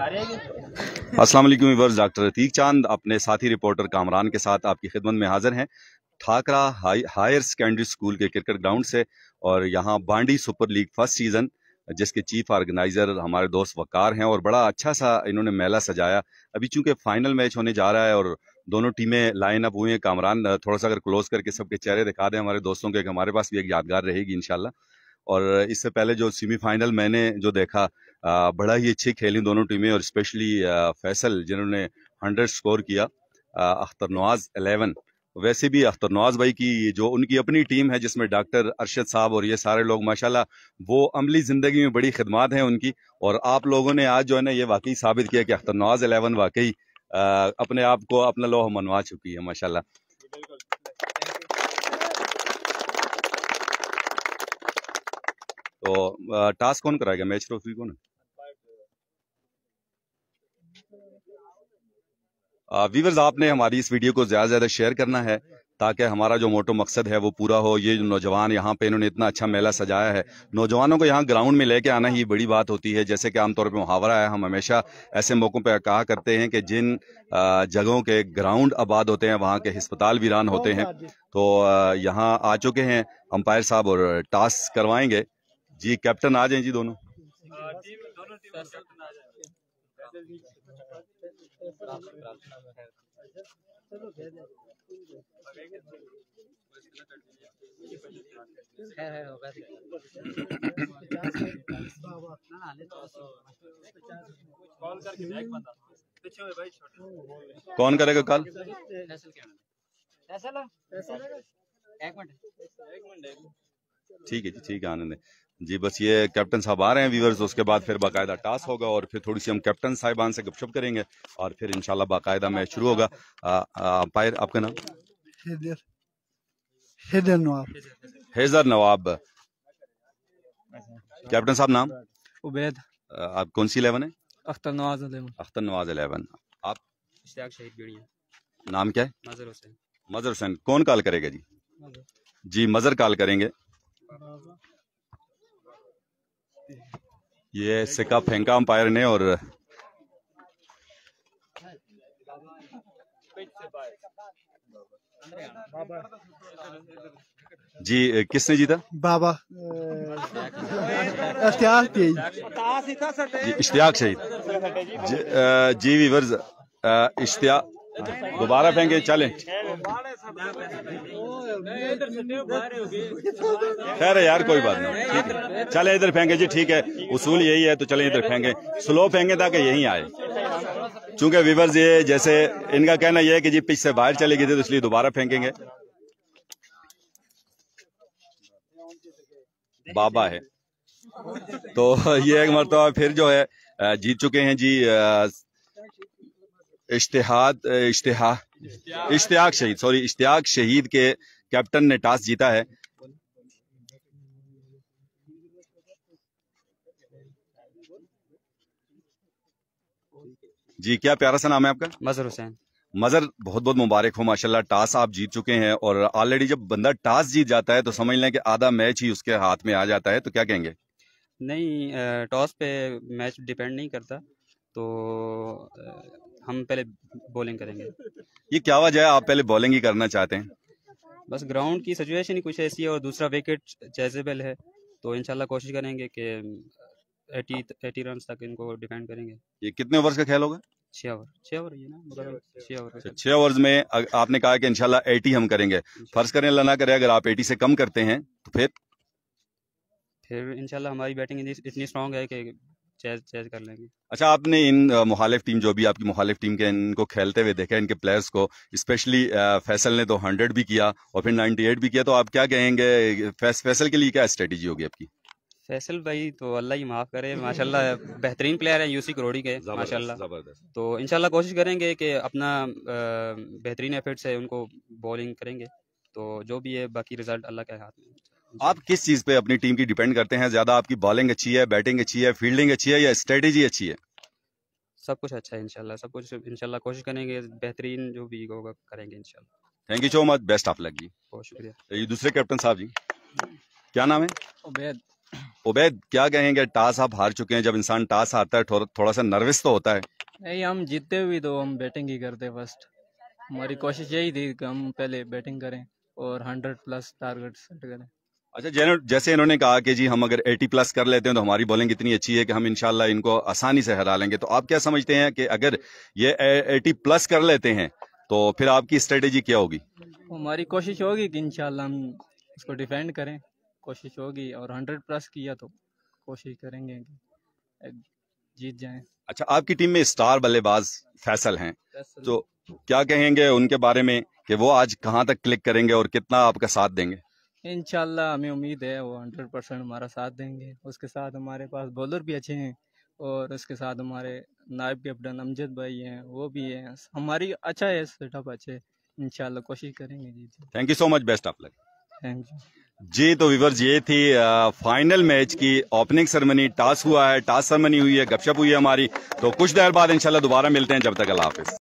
अस्सलाम वालेकुम viewers, doctor Atiq चांद अपने साथी रिपोर्टर कामरान के साथ आपकी खिदमत में हाजिर हैं ठाकरा हायर सेकेंडरी स्कूल के क्रिकेट ग्राउंड से। और यहाँ बांडी सुपर लीग फर्स्ट सीजन जिसके चीफ ऑर्गेनाइजर हमारे दोस्त वकार हैं और बड़ा अच्छा सा इन्होंने मेला सजाया। अभी चूंकि फाइनल मैच होने जा रहा है और दोनों टीमें लाइन अप हुई हैं। कामरान थोड़ा सा अगर क्लोज करके सबके चेहरे दिखा दें हमारे दोस्तों के, हमारे पास भी एक यादगार रहेगी इंशाल्लाह। और इससे पहले जो सेमीफाइनल मैंने जो देखा, बड़ा ही अच्छी खेली दोनों टीमें और स्पेशली फैसल जिन्होंने 100 स्कोर किया, अख्तर नवाज 11। वैसे भी अख्तर नवाज भाई की जो उनकी अपनी टीम है जिसमें डॉक्टर अरशद साहब और ये सारे लोग माशाल्लाह, वो अमली जिंदगी में बड़ी खिदमात हैं उनकी। और आप लोगों ने आज जो है ना ये वाकई साबित किया कि अख्तर नवाज 11 वाकई अपने आप को अपना लोहा मनवा चुकी है माशाल्लाह। तो टास्क कौन कराएगा, मैच ट्रॉफी कौन है? व्यूअर्स, आपने हमारी इस वीडियो को ज्यादा से ज्यादा शेयर करना है ताकि हमारा जो मोटो मकसद है वो पूरा हो। ये नौजवान यहाँ पे इन्होंने इतना अच्छा मेला सजाया है, नौजवानों को यहाँ ग्राउंड में लेके आना ही बड़ी बात होती है। जैसे कि आमतौर पे मुहावरा है, हम हमेशा ऐसे मौकों पे कहा करते हैं कि जिन जगहों के ग्राउंड आबाद होते हैं वहाँ के अस्पताल वीरान होते हैं। तो यहाँ आ चुके हैं अंपायर साहब और टास्क करवाएंगे जी। कैप्टन आ जाए जी दोनों। कौन करेगा कॉल? ठीक है जी, ठीक है, आनंद है जी। बस ये कैप्टन साहब आ रहे हैं व्यूअर्स, उसके बाद फिर बाकायदा टास्क होगा और फिर थोड़ी सी हम कैप्टन साहिबान से गपशप करेंगे और फिर इंशाल्लाह बाकायदा मैच शुरू होगा। अंपायर आपका नाम? हैदर नवाब। हैदर नवाब। कैप्टन साहब नाम? उबैद। आप कौन सी 11 है? अख्तर नवाज 11। अख्तर नवाज 11। आप? इश्तियाक शहीद बेड़िया। नाम क्या है? मजर हुसैन। मजर हुसैन। कौन कॉल करेगा जी? जी मजर कॉल करेंगे। ये सिक्का फेंका अंपायर ने और जी किसने जीता? बाबा इश्तियाक शहीद जी वीवर्स, इश्तियाक दोबारा फेंके चले। खैर है यार, कोई बात नहीं, ठीक है चले इधर फेंके जी, ठीक है उसूल यही है तो चले इधर फेंके, स्लो फेंके ताकि यही आए। चूंकि वीवर्स ये जैसे इनका कहना यह है कि जी पिच से बाहर चले गए थे तो इसलिए दोबारा फेंकेंगे। बाबा है तो ये एक मरतबा फिर जो है जीत चुके हैं जी। इश्तियाक शहीद, सॉरी इश्तियाक शहीद के कैप्टन ने टॉस जीता है। जी क्या प्यारा सा नाम है आपका? मजर हुसैन। मजर, बहुत बहुत मुबारक हो माशाल्लाह, टॉस आप जीत चुके हैं। और ऑलरेडी जब बंदा टॉस जीत जाता है तो समझ लें कि आधा मैच ही उसके हाथ में आ जाता है, तो क्या कहेंगे? नहीं, टॉस पे मैच डिपेंड नहीं करता, तो हम पहले बॉलिंग करेंगे। ये क्या वजह है आप पहले बॉलिंग ही करना चाहते हैं? बस ग्राउंड की सिचुएशन ही कुछ ऐसी है और दूसरा विकेट चेजेबल है, तो इंशाल्लाह कोशिश करेंगे कि 80 रन तक इनको डिफेंड करेंगे। ये कितने ओवर्स का खेल होगा? 6 ओवर ये ना, 6 ओवर। 6 ओवर्स में आपने कहा कि इंशाल्लाह 80 हम करेंगे। फर्ज करें अल्लाह ना करे अगर आप 80 से कम करते हैं तो फिर इंशाल्लाह हमारी बैटिंग इतनी स्ट्रांग है कि चेज कर लेंगे। अच्छा, आपने इन मुखालिफ टीम, जो भी आपकी मुखालिफ टीम के, इनको खेलते हुए देखा, इनके प्लेयर्स को, स्पेशली फैसल ने तो 100 भी किया और फिर 98 भी किया, तो आप क्या कहेंगे फैसल के लिए क्या स्ट्रेटेजी होगी आपकी? फैसल भाई तो अल्लाह ही माफ़ करे, माशाल्लाह बेहतरीन प्लेयर हैं यूसी करोड़ी के माशाल्लाह। तो इंशाल्लाह कोशिश करेंगे कि अपना बेहतरीन एफर्ट से उनको बॉलिंग करेंगे, तो जो भी है बाकी रिजल्ट अल्लाह के हाथ में। आप किस चीज़ पे अपनी टीम की डिपेंड करते हैं ज्यादा? आपकी बॉलिंग अच्छी है, बैटिंग अच्छी है, फील्डिंग अच्छी है या स्ट्रेटेजी अच्छी है? सब कुछ अच्छा है इंशाल्लाह, सब कुछ इंशाल्लाह कोशिश करेंगे, बेहतरीन जो भी होगा करेंगे इंशाल्लाह। Thank you so much, best of luck जी। बहुत शुक्रिया। ये दूसरे कैप्टन साहब जी, क्या नाम है? उबैद। उबैद, क्या कहेंगे? टॉस आप हार चुके हैं, जब इंसान टॉस हारता है थोड़ा सा नर्वस तो होता है। नहीं, हम जीतते हुए तो हम बैटिंग ही करते फर्स्ट। हमारी कोशिश यही थी कि हम पहले बैटिंग करें और 100+ टारगेट सेट करें। अच्छा, जैसे इन्होंने कहा कि जी हम अगर 80+ कर लेते हैं तो हमारी बॉलिंग इतनी अच्छी है कि हम इंशाल्लाह इनको आसानी से हरा लेंगे, तो आप क्या समझते हैं कि अगर ये 80+ कर लेते हैं तो फिर आपकी स्ट्रेटेजी क्या होगी? हमारी कोशिश होगी कि इंशाल्लाह हम इसको डिफेंड करें, कोशिश होगी, और 100+ किया तो कोशिश करेंगे कि जीत जाएं। अच्छा, आपकी टीम में स्टार बल्लेबाज फैसल हैं, तो क्या कहेंगे उनके बारे में कि वो आज कहां तक क्लिक करेंगे और कितना आपका साथ देंगे? इंशाल्लाह हमें उम्मीद है वो 100% हमारा साथ देंगे। उसके साथ हमारे पास बॉलर भी अच्छे हैं और उसके साथ हमारे नायब कैप्टन अमजद भाई हैं, वो भी हैं। हमारी अच्छा है, सेटअप अच्छे है। इंशाल्लाह कोशिश करेंगे जी। Thank you so much, best of luck. Thank you जी। तो व्यूअर्स, ये थी फाइनल मैच की ओपनिंग सेरेमनी। टॉस हुआ है, टॉस सेरेमनी हुई है, गपशप हुई है हमारी। तो कुछ देर बाद इंशाल्लाह दोबारा मिलते हैं, जब तक अल्लाह हाफिज।